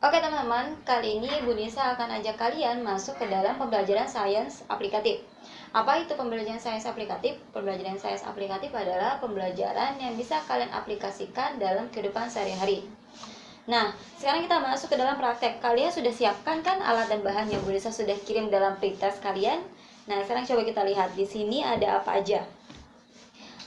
Oke teman-teman, kali ini Bu Nisa akan ajak kalian masuk ke dalam pembelajaran sains aplikatif. Apa itu pembelajaran sains aplikatif? Pembelajaran sains aplikatif adalah pembelajaran yang bisa kalian aplikasikan dalam kehidupan sehari-hari. Nah, sekarang kita masuk ke dalam praktek. Kalian sudah siapkan kan alat dan bahan yang Bu Nisa sudah kirim dalam pretest kalian? Nah, sekarang coba kita lihat di sini ada apa aja.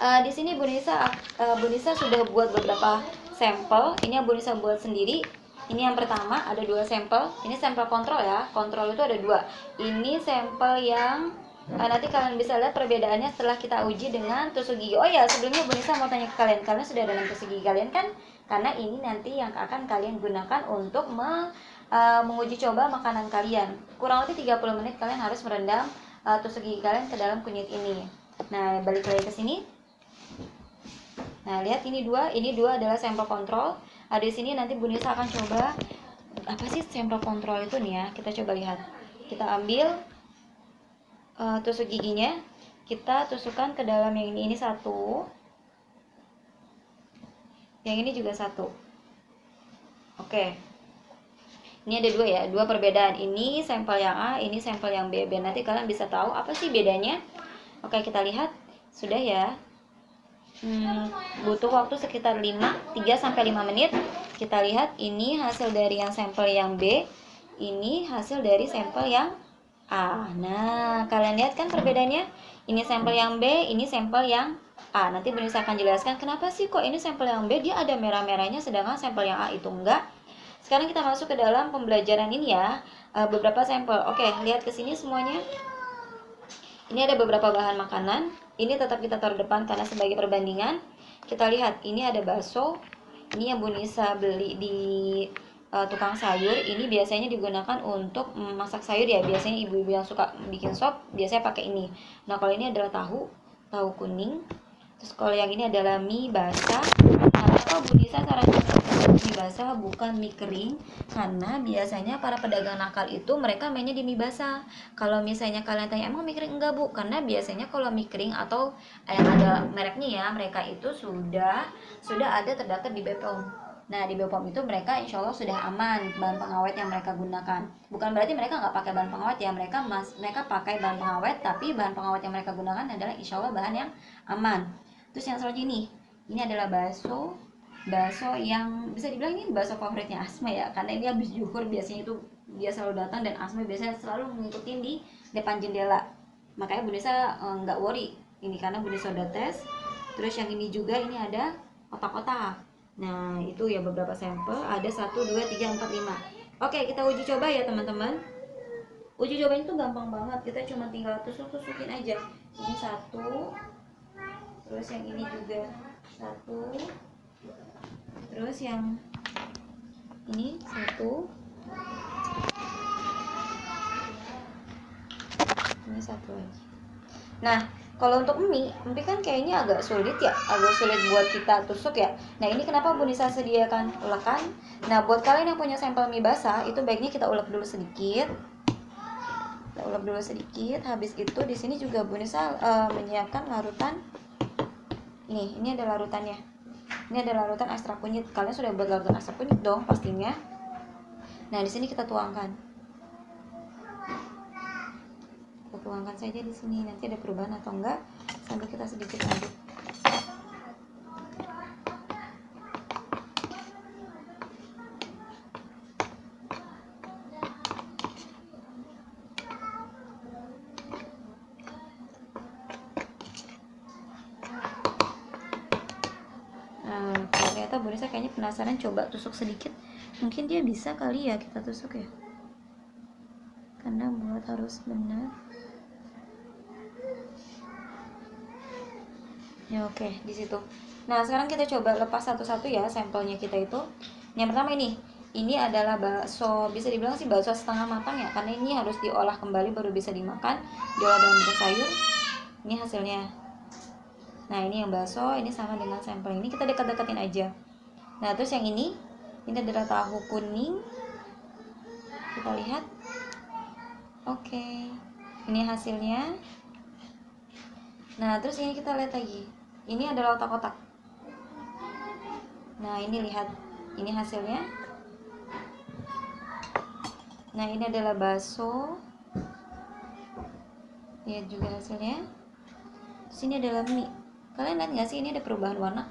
Di sini Bu Nisa sudah buat beberapa sampel. Ini yang Bu Nisa buat sendiri. Ini yang pertama ada 2 sampel. Ini sampel kontrol ya. Kontrol itu ada 2. Ini sampel yang nanti kalian bisa lihat perbedaannya setelah kita uji dengan tusuk gigi. Oh ya, sebelumnya Bu Nisa mau tanya ke kalian, kalian sudah dalam tusuk gigi kalian kan? Karena ini nanti yang akan kalian gunakan untuk menguji coba makanan kalian. Kurang lebih 30 menit kalian harus merendam tusuk gigi kalian ke dalam kunyit ini. Nah, balik lagi ke sini. Nah, lihat ini dua adalah sampel kontrol. Di sini nanti Bu Nisa akan coba apa sih sampel kontrol itu nih ya. Kita coba lihat. Kita ambil tusuk giginya, kita tusukkan ke dalam yang ini satu. Yang ini juga satu. Oke. Ini ada 2 ya, 2 perbedaan. Ini sampel yang A, ini sampel yang B. Biar nanti kalian bisa tahu apa sih bedanya. Oke, kita lihat. Sudah ya. Butuh waktu sekitar 3-5 menit. Kita lihat ini hasil dari yang sampel yang B, ini hasil dari sampel yang A. Nah, kalian lihat kan perbedaannya? Ini sampel yang B, ini sampel yang A. Nanti Bu Nisa akan jelaskan kenapa sih kok ini sampel yang B dia ada merah-merahnya sedangkan sampel yang A itu enggak. Sekarang kita masuk ke dalam pembelajaran ini ya. Beberapa sampel. Oke, lihat ke sini semuanya. Ini ada beberapa bahan makanan. Ini tetap kita taruh depan karena sebagai perbandingan. Kita lihat, ini ada bakso. Ini yang Bu Nisa beli di tukang sayur. Ini biasanya digunakan untuk masak sayur ya. Biasanya ibu-ibu yang suka bikin sop biasanya pakai ini. Nah, kalau ini adalah tahu kuning. Terus kalau yang ini adalah mie basah. Nah, kenapa Bu Nisa sarankan mie basah bukan mie kering? Karena biasanya para pedagang nakal itu mereka mainnya di mie basah. Kalau misalnya kalian tanya emang mie kering, enggak Bu, karena biasanya kalau mie kering atau yang ada mereknya ya, mereka itu sudah ada terdaftar di BPOM. Nah, di BPOM itu mereka insya Allah sudah aman bahan pengawet yang mereka gunakan. Bukan berarti mereka nggak pakai bahan pengawet ya, mereka pakai bahan pengawet, tapi bahan pengawet yang mereka gunakan adalah insya Allah bahan yang aman. Terus yang selanjutnya ini adalah bakso yang bisa dibilang ini bakso favoritnya Asma ya, karena ini habis zuhur biasanya itu dia selalu datang dan Asma biasanya selalu ngikutin di depan jendela. Makanya Bu Nisa nggak worry ini karena Bu Nisa udah tes. Terus yang ini juga ini ada otak-otak. Nah, itu ya beberapa sampel, ada 1, 2, 3, 4, 5. Oke, kita uji coba ya teman-teman. Uji coba itu gampang banget, kita cuma tinggal tusukin aja. Ini satu, terus yang ini juga satu, terus yang ini satu, ini satu lagi. Nah, kalau untuk mie kan kayaknya agak sulit buat kita tusuk ya. Nah, ini kenapa Bu Nisa sediakan ulekan. Nah, buat kalian yang punya sampel mie basah itu baiknya kita ulek dulu sedikit. Habis itu di sini juga Bu Nisa menyiapkan larutan. Ini ada larutannya. Ini ada larutan ekstrak kunyit. Kalian sudah buat larutan ekstrak kunyit dong pastinya. Nah, di sini kita tuangkan. Kita tuangkan saja di sini. Nanti ada perubahan atau enggak sambil kita sedikit aduk. Ternyata Bu Nisa kayaknya penasaran, coba tusuk sedikit. Mungkin dia bisa kali ya kita tusuk ya, karena buat harus benar ya. Oke, di situ. Nah, sekarang kita coba lepas satu-satu ya sampelnya kita itu. Yang pertama ini adalah bakso, bisa dibilang sih bakso setengah matang ya, karena ini harus diolah kembali baru bisa dimakan, diolah dalam bentuk sayur. Ini hasilnya. Nah, ini yang bakso, ini sama dengan sampel ini, kita dekat-dekatin aja. Nah, terus yang ini adalah tahu kuning. Kita lihat. Oke. Ini hasilnya. Nah, terus ini kita lihat lagi. Ini adalah otak-otak. Nah, ini lihat. Ini hasilnya. Nah, ini adalah bakso. Lihat juga hasilnya. Terus ini adalah mie. Kalian lihat nggak sih ini ada perubahan warna?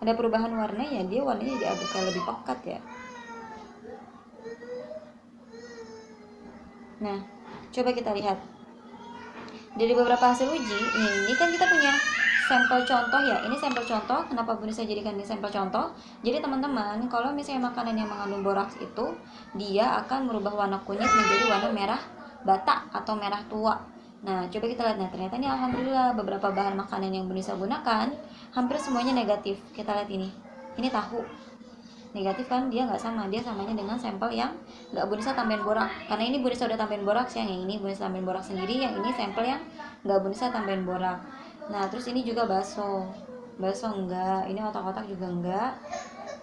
Ada perubahan warna ya, dia warnanya jadi agak lebih pekat ya. Nah, coba kita lihat dari beberapa hasil uji. Ini kan kita punya sampel contoh ya. Ini sampel contoh. Kenapa Bunda saya jadikan ini sampel contoh? Jadi teman-teman, kalau misalnya makanan yang mengandung boraks itu, dia akan merubah warna kunyit menjadi warna merah bata atau merah tua. Nah, coba kita lihat. Nah, ternyata ini alhamdulillah beberapa bahan makanan yang Bunda saya gunakan hampir semuanya negatif. Kita lihat ini. Ini tahu. Negatif kan, dia nggak sama, dia samanya dengan sampel yang nggak Bunisa tambahin borak, karena ini Bunisa udah tambahin borak yang ini Bunisa tambahin borak sendiri, yang ini sampel yang nggak Bunisa tambahin borak. Nah, terus ini juga bakso enggak, ini otak-otak juga enggak.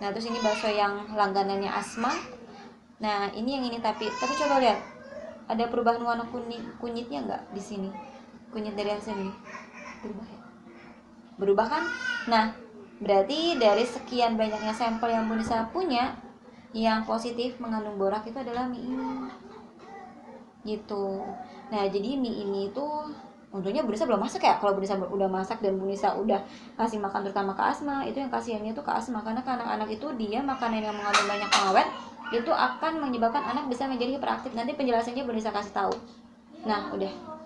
Nah, terus ini bakso yang langganannya Asma. Nah, ini yang ini tapi coba lihat, ada perubahan warna kunyitnya nggak di sini? Kunyit dari hasil ini berubah ya? Berubah kan? Nah, berarti dari sekian banyaknya sampel yang Bunisa punya, yang positif mengandung borak itu adalah mie ini. Gitu. Nah, jadi mie ini tuh untungnya Bunisa belum masak ya. Kalau Bunisa udah masak dan Bunisa udah kasih makan terutama ke Asma, itu yang kasihannya tuh ke Asma, karena ke anak-anak itu dia makanan yang mengandung banyak pengawet itu akan menyebabkan anak bisa menjadi hiperaktif. Nanti penjelasannya Bunisa kasih tahu. Nah, udah.